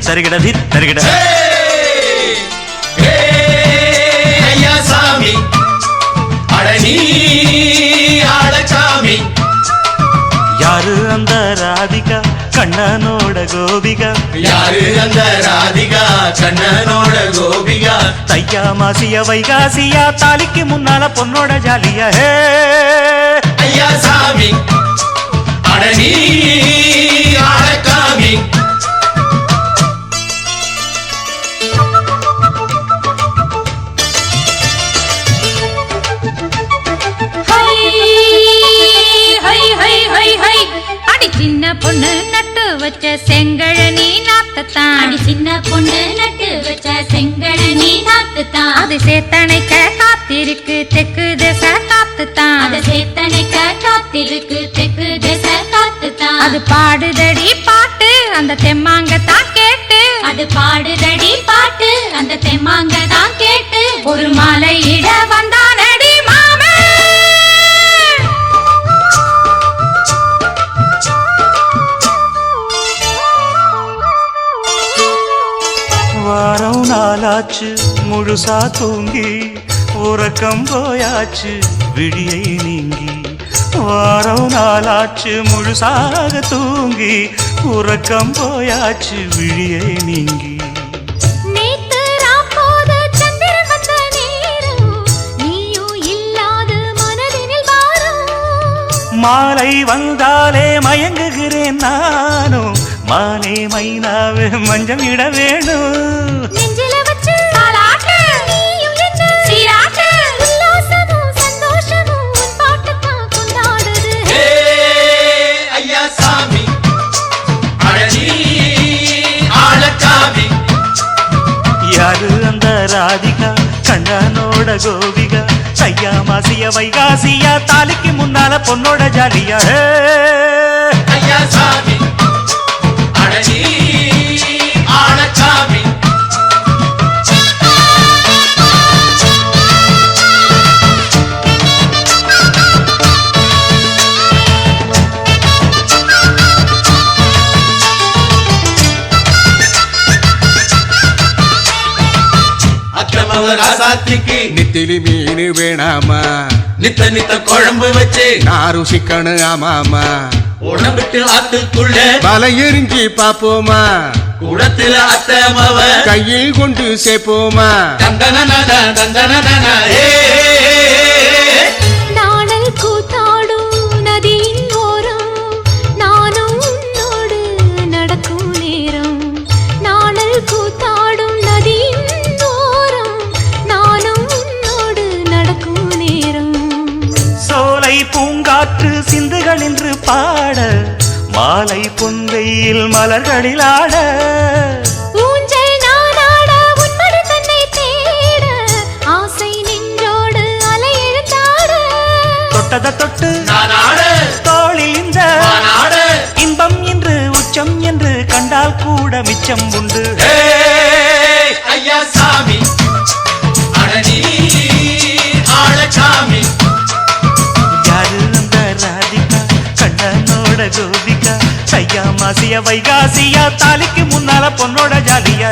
தருகிடதி தருகிட ஐயா சாமி அடனி ஆளச்சாமி யாரு அந்த ராதிகா கண்ணனோட கோபிகா யாரு அந்த ராதிகா கண்ணனோட கோபிகா தையா மாசிய வைகாசியா தாலிக்கு முன்னால பொண்ணோட ஜாலியா ஹே ஐயா சாமி அடனி ஆளக்காமி சின்ன பொண்ணு நட்டு வச்ச செங்கழனி நாத்துத்தான் அடி சின்ன பொண்ணு நட்டு வச்ச செங்கழனி நாத்துத்தான் அது சேத்தனைக்க காத்திருக்கு தெற்கு திசை காத்துத்தான் அது சேத்தனைக்க காத்திருக்கு தெற்கு திசை காத்துத்தான் அது பாடுதடி பாட்டு அந்த தெம்மாங்கத்தான் கேட்டு அது பாடுதடி பாட்டு அந்த தெம்மாங்கதான் கேட்டு ஒரு மாலை இட வந்தானடி மாமே வாரம் நாளாச்சு முழுசா தூங்கி உறக்கம் போயாச்சு விடியை நீங்கி வாரம் நாளாச்சு முழுசாக தூங்கி உறக்கம் போயாச்சு விழியை நீங்கி நேத்து ராப்போது சந்திரன் வந்த நேரம் நீயும் இல்லாத மனதினில் பாரம் மாலை வந்தாலே மயங்குகிறேன் நானும் மானே மைனாவே மஞ்சம் இட வேணும் நெஞ்சில வச்சு தாலாட்டு நீயும் என்ன சீராட்டு உல்லாசமும் சந்தோஷமும் உன் பாட்டுத்தான் கொண்டாடுது ஐயா சாமி அடனி ஆளக்காமி யாரு அந்த ராதிகா கண்ணனோட கோபிகா தையா மாசிய வைகாசியா தாலிக்கு முன்னால பொண்ணோட ஜாலியா ஹே ஐயா சாமி அடனி ஆளக்காமி அக்கிரம ராசாத்திக்கு நித்திலி மீன் வேணாமா நித்த நித்த குழம்பு வச்சு நான் ருசிக்கணும் ஆமாமா உடம்புக்கு ஆத்துக்குள்ள வலை எரிஞ்சு பாப்போமா கூடத்துல அத்தமவ கையில் கொண்டு சேர்ப்போமா தந்தன தந்தன நாணல் கூத்தாடும் நதியின் ஓரம் நானும் உன்னோடு நடக்கும் நேரம் நாணல் கூத்தாடும் நதியின் ஓரம் நானும் உன்னோடு நடக்கும் நேரம் சோலை பூங்காற்று சிந்துகள் என்று பாட மாலை பொங்கையில் மலர்களில் ஆட ஊஞ்சல் நானாட உன்மடி தன்னை தேட ஆசை நின்றோடு அலை எழுந்தாட தொட்டத தொட்டு நானாட தோளில் இந்த நானாட இன்பம் என்று உச்சம் என்று கண்டால் கூட மிச்சம் உண்டு ஐயா சாமி அடனி ஆளச்சாமி யாரு அந்த ராதிகா கண்ணனோட கோபிகா தையா மாசிய வைகாசியா தாலிக்கு முன்னால பொண்ணோட ஜாலியா